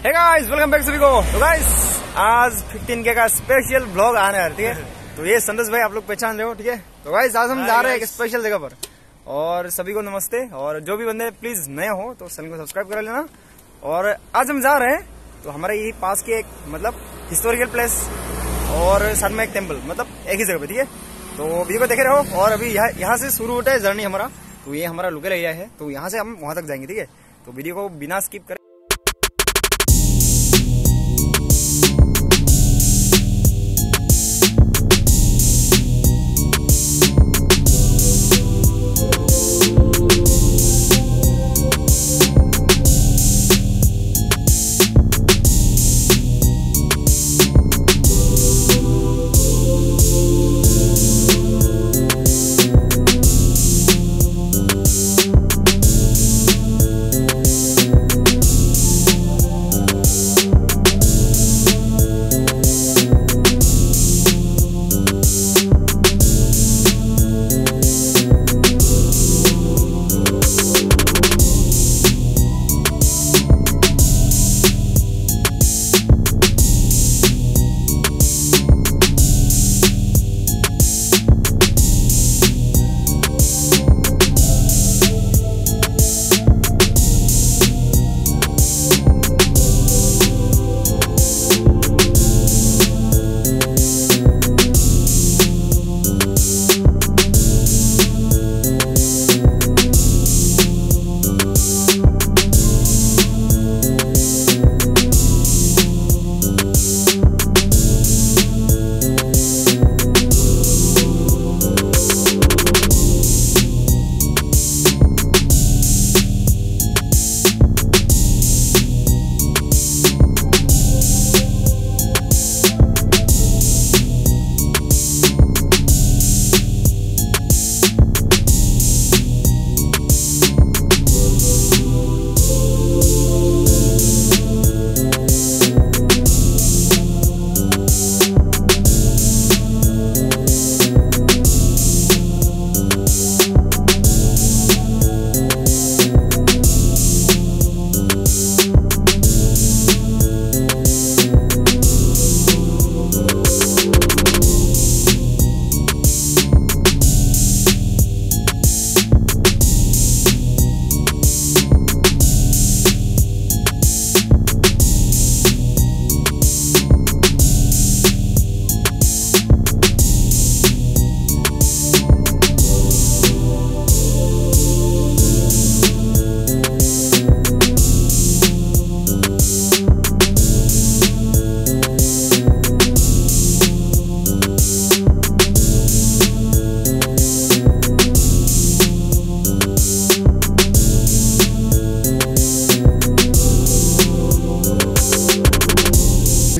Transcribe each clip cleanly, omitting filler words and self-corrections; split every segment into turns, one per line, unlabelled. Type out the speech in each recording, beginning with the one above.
Hey guys welcome back सभी को। तो गाइस आज 15K का स्पेशल ब्लॉग आने है, ठीक है। तो ये संदेश भाई आप लोग पहचान रहे हो, ठीक है। तो गाइस आज हम जा रहे हैं एक स्पेशल जगह पर और सभी को नमस्ते। और जो भी बंदे प्लीज नए हो तो चैनल को सब्सक्राइब कर लेना। और आज हम जा रहे हैं तो हमारे यही पास के एक मतलब हिस्टोरिकल प्लेस और साथ में एक टेम्पल, मतलब एक ही जगह पे, ठीक है। तो वीडियो को देखे रहो। और अभी यहाँ से शुरू होता है जर्नी हमारा। तो ये हमारा लोकल एरिया है, तो यहाँ से हम वहां तक जाएंगे, ठीक है। तो वीडियो को बिना स्किप करें।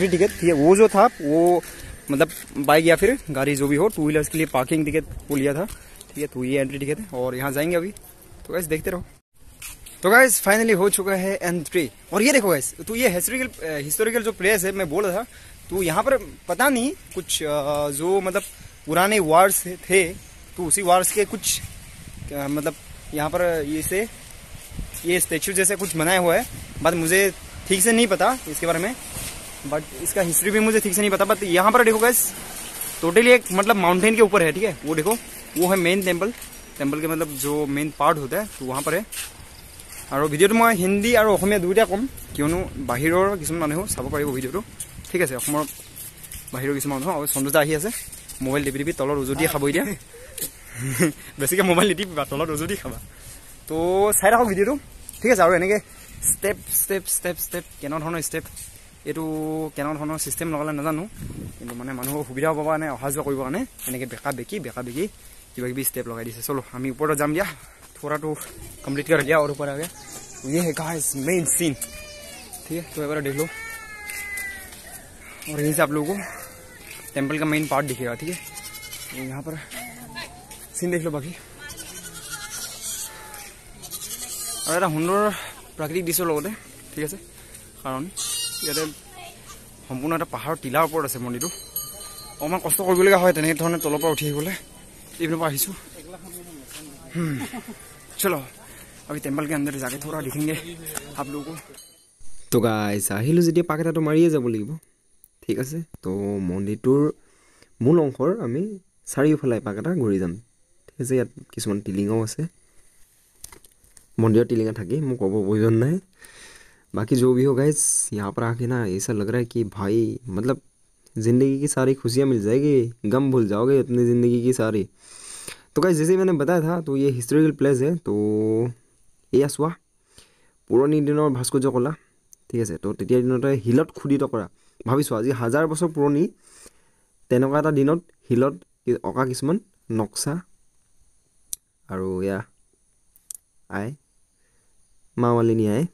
टिकट, ठीक है। वो जो था वो मतलब बाइक या फिर गाड़ी जो भी हो, 2 व्हीलर्स के लिए पार्किंग टिकट वो लिया था, ठीक है। तो ये एंट्री टिकट है और यहाँ जाएंगे अभी। तो गाइस देखते रहो। तो गाइस फाइनली हो चुका है एंट्री। और ये देखो गाइस, तो ये हिस्टोरिकल जो प्लेस है मैं बोल रहा था, तो यहाँ पर पता नहीं कुछ जो मतलब पुराने वार्स थे, तो उसी वार्स के कुछ मतलब यहाँ पर ये स्टेचू जैसे कुछ बनाया हुआ है। बट मुझे ठीक से नहीं पता इसके बारे में, बट इसका हिस्ट्री भी मुझे ठीक से नहीं पता। बट यहाँ पर देखो गाइस टोटली एक मतलब माउंटेन के ऊपर है, ठीक है। वो देखो वो है मेन टेम्पल के मतलब जो मेन पार्ट होता है, तो वहाँ पर है। और भिडिओটো मैं हिंदी और अসমীয়া দুইটা কম, কিয়নো বাহিৰৰ কিছুমান মানুহ চাব পাৰিব ভিডিঅ'টো, ঠিক আছে। অসমৰ বাহিৰৰ কিছুমান মানুহ আৰু সঞ্জয় আহি আছে। মোবাইল টিপি তলত উজুতি খাব দিয়া, বেছিকৈ মোবাইল নিটিপিবা, তলত উজুতি খাবা। তো চাই থাকক ভিডিঅ'টো, ঠিক আছে। আৰু এনেকৈ ষ্টেপ ষ্টেপ ষ্টেপ ষ্টেপ কেনে ধৰণৰ ষ্টেপ, এইটো কেনে ধৰণৰ চিষ্টেম লগালে নাজানো, কিন্তু মানে মানুহৰ সুবিধা পাব কাৰণে অহা যোৱা কৰিবৰ কাৰণে এনেকৈ বেকা বেকি কিবা কিবি ষ্টেপ লগাই দিছে। চলো আমি ওপৰত যাম দিয়া, थोड़ा तो कंप्लीट कर लिया और ऊपर आ गया। तो ये है गाइस मेन सीन, ठीक है। तो एक बार देख लो और यहीं से आप लोगों को टेम्पल का मेन पार्ट दिखेगा, ठीक है। तो यहाँ पर सीन देख लो बाकी। और এটা সুন্দৰ প্ৰাকৃতিক দৃশ্যৰ লগতে, ঠিক আছে। কাৰণ ইয়াতে সম্পূৰ্ণ এটা পাহাৰৰ টিলাৰ ওপৰত আছে মন্দিৰটো। অকণমান কষ্ট কৰিবলগীয়া হয় তেনেকৈ ধৰণে তলৰ পৰা উঠি আহিবলৈ। এইপিনৰ পৰা আহিছোঁ। चलो अभी टेम्पल के अंदर जाके थोड़ा दिखेंगे आप लोगों को।
তো গাইছ আহিলোঁ যেতিয়া পাক এটাটো মাৰিয়ে যাব লাগিব ঠিক আছে তো মন্দিৰটোৰ মূল অংশৰ আমি চাৰিওফালে পাক এটা ঘূৰি যাম ঠিক আছে ইয়াত কিছুমান টিলিঙাও আছে मंदिर टीलिंगा थकी मुझे कब प्रयोजन नहीं बाकी जो भी हो गाइस यहाँ पर आके ना ऐसा लग रहा है कि भाई मतलब ज़िंदगी की सारी खुशियाँ मिल जाएगी गम भूल जाओगे अपनी ज़िंदगी की सारी तो गाइस जैसे मैंने बताया था तो ये हिस्टोरिकल प्लेस है तो ये आसवा पुरानी दिनर भास्कर्य कला ठीक है तो तेতিয়াৰ দিনতে হিলত খুদিত কৰা ভাবিছোঁ আজি 1000 বছৰ পুৰণি তেনেকুৱা এটা দিনত হিলত অকা কিছুমান নক্সা আৰু ইয়া आए माँ वाली नहीं आए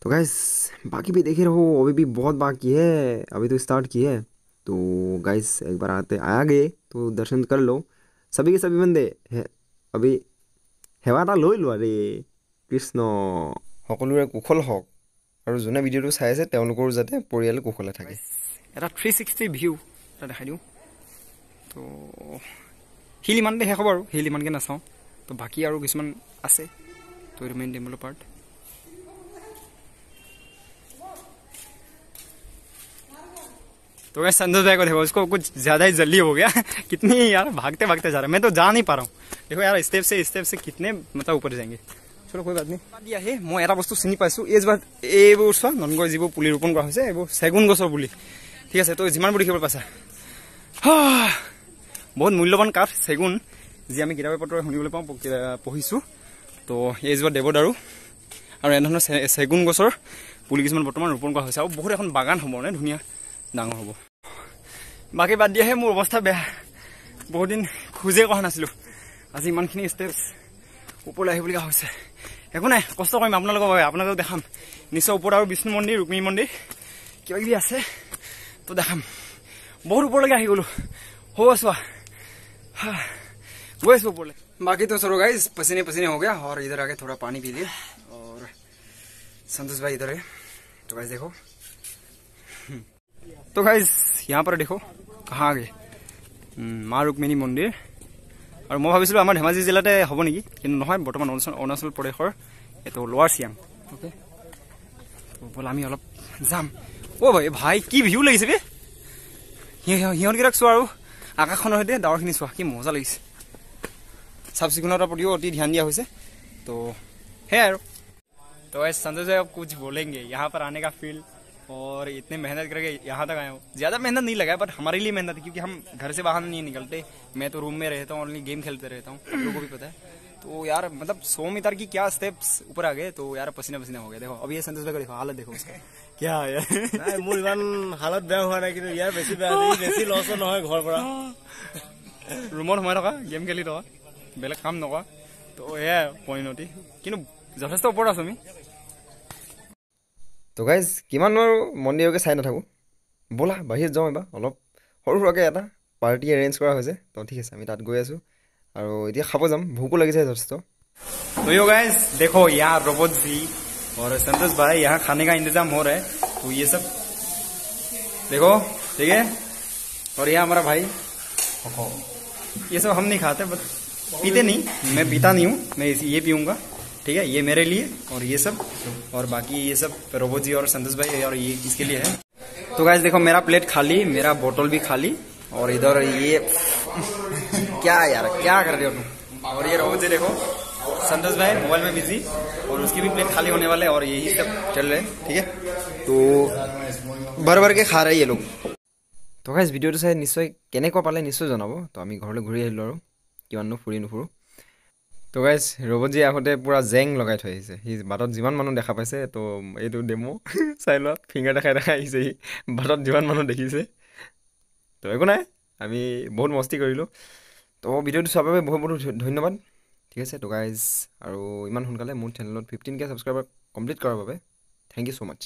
तो गाइस बाकी भी देखे रहो अभी भी बहुत बाकी है अभी तो स्टार्ट की है तो गाइस एक बार आ गए तो दर्शन कर लो सभी के सभी बंदे अभी सेवा এটা লৈ লো আরে কৃষ্ণ সকলোৰে কুশল হওক আৰু যোনে ভিডিঅ'টো চাই আছে তেওঁলোকৰ যাতে পৰিয়াল কুশলে থাকে
এটা 360 ভিউ এটা দেখাই দিওঁ তো হিল ইমানতে শেষ হ'ব আৰু হিল ইমানকৈ নাচাওঁ तो बाकी और किसमान आसे तो मेन टेम्पल पार्ट तो वैसे संतोष भाई को देखो उसको कुछ ज्यादा ही जल्दी हो गया कितनी यार भागते भागते जा रहा है मैं तो जा नहीं पा रहा हूँ देखो यार स्टेप से कितने मतलब ऊपर जाएंगे चलो कोई बात नहीं दिया है मैं এটা বস্তু চিনি পাইছো এইবোৰ চোৱা ননগৈ যিবোৰ পুলি ৰোপণ কৰা হৈছে এইবোৰ চেগুন গছৰ পুলি ঠিক আছে তো যিমানবোৰ দেখিবলৈ পাইছা বহুত মূল্যৱান কাঠ চেগুন जी आम किताबे पत्र शुनिबले पाऊँ पढ़िছোঁ तो এইজোপা দেৱদাৰু আৰু এনেধৰণৰ চেগুন গছৰ পুলি কিছুমান বৰ্তমান ৰোপণ কৰা হৈছে আৰু বহুত এখন বাগান হ'ব মানে ধুনীয়া ডাঙৰ হ'ব বাকী বাদ দিয়াহে মোৰ অৱস্থা বেয়া বহুত দিন খোজে কৰা নাছিলোঁ আজি ইমানখিনি ষ্টেপছ ওপৰলৈ আহিবলগীয়া হৈছে একো নাই কষ্ট কৰিম আপোনালোকৰ বাবে আপোনালোকক দেখাম নিশ্চয় ওপৰত আৰু বিষ্ণু মন্দিৰ ৰুক্মিণী মন্দিৰ কিবা কিবি আছে তো দেখাম बहुत ऊपर आही गलो हो आसवा वैस ऊपर बाकी तो चलो गाइस पसीने पसीने हो गया और इधर आके थोड़ा पानी पी लिया और संतोष भाई इधर है तो गाइस देखो तो गाइस यहाँ पर देखो कहाँ आ गए माँ रुक्मिणी मंदिर और मैं भाविছিলোঁ আমাৰ ধেমাজি জিলাতে হ'ব নেকি কিন্তু নহয় বৰ্তমান অৰুণাচল প্ৰদেশৰ এটো লোৱাৰ সিয়াং ওকে তো বল আমি অলপ যাম ও ভাই কি ভিউ লাগিছে বে হিহঁতকেইটাক চোৱা আৰু আকাশখনৰ সৈতে ডাৱৰখিনি চোৱা কি মজা লাগিছে চাফ চিকুণতাৰ প্ৰতিও অতি ধ্যান দিয়া হৈছে তো है यार तो ऐसे संतोष भाई अब कुछ बोलेंगे यहाँ पर आने का फील और इतने मेहनत करके यहाँ तक आए हो ज्यादा मेहनत नहीं लगा बट हमारे लिए मेहनत है क्योंकि हम घर से बाहर नहीं निकलते मैं तो रूम में रहता हूँ ओनली गेम खेलते रहता हूँ आप लोगों को भी पता है तो यार मतलब 100 मीटर की क्या स्टेप्स ऊपर आ गए तो यार पसीना पसीना हो गया देखो अभी ये संतोष भाई को देखो हालत देखो उसका क्या यार
मोर इमान हालत बेया हुआ ना कि यार बेसी बेया नहीं बेसी लस নহয় घर পৰা
रूमत সোমাই থকা गेम খেলি থকা বেলেগ কাম নকৰা তো এয়া পৰিণতি কিন্তু যথেষ্ট ওপৰত আছো আমি
তো গাইজ কিমান আৰু মন্দিৰকে চাই নাথাকোঁ ব'লা বাহিৰত যাওঁ এবাৰ অলপ সৰু সুৰাকৈ এটা পাৰ্টি এৰেঞ্জ কৰা হৈছে তো ঠিক আছে আমি তাত গৈ আছোঁ আৰু এতিয়া খাব যাম ভোকো লাগিছে যথেষ্ট
तो यो गाइस देखो यहाँ रोबोट जी और संतोष भाई यहाँ खाने का इंतजाम हो रहा है तो ये सब देखो ठीक है और यहाँ हमारा भाई ये सब हम नहीं खाते बट पीते नहीं मैं पीता नहीं हूँ मैं ये पीऊँगा ठीक है ये मेरे लिए और ये सब और बाकी ये सब रोबो जी और संतोष भाई और ये इसके लिए है तो गाइस देखो मेरा प्लेट खाली मेरा बोतल भी खाली और इधर ये क्या यार क्या कर रहे हो तुम और ये रोबो जी देखो संतोष भाई मोबाइल में बिजी और उसकी भी प्लेट खाली होने वाले और यही सब चल रहे हैं ठीक है तो भर भर के खा रहे हैं ये लोग
তো গাইজ ভিডিঅ'টো চাই নিশ্চয় কেনেকুৱা পালে নিশ্চয় জনাব তো আমি ঘৰলৈ ঘূৰি আহিলোঁ আৰু কিমাননো ফুৰি নুফুৰোঁ তো গাইজ ৰবতজী আহোঁতে পূৰা জেং লগাই থৈ আহিছে সি বাটত যিমান মানুহ দেখা পাইছে তো এইটো ডেমো চাই লোৱা ফিংগাৰ দেখাই দেখাই আহিছে সি বাটত যিমান মানুহ দেখিছে তো একো নাই আমি বহুত মস্তি কৰিলোঁ তো ভিডিঅ'টো চোৱাৰ বাবে বহুত বহুত ধন্যবাদ ঠিক আছে তো গাইজ আৰু ইমান সোনকালে মোৰ চেনেলত 15K ছাবস্ক্ৰাইবাৰ কমপ্লিট কৰাৰ বাবে থেংক ইউ ছ' মাছ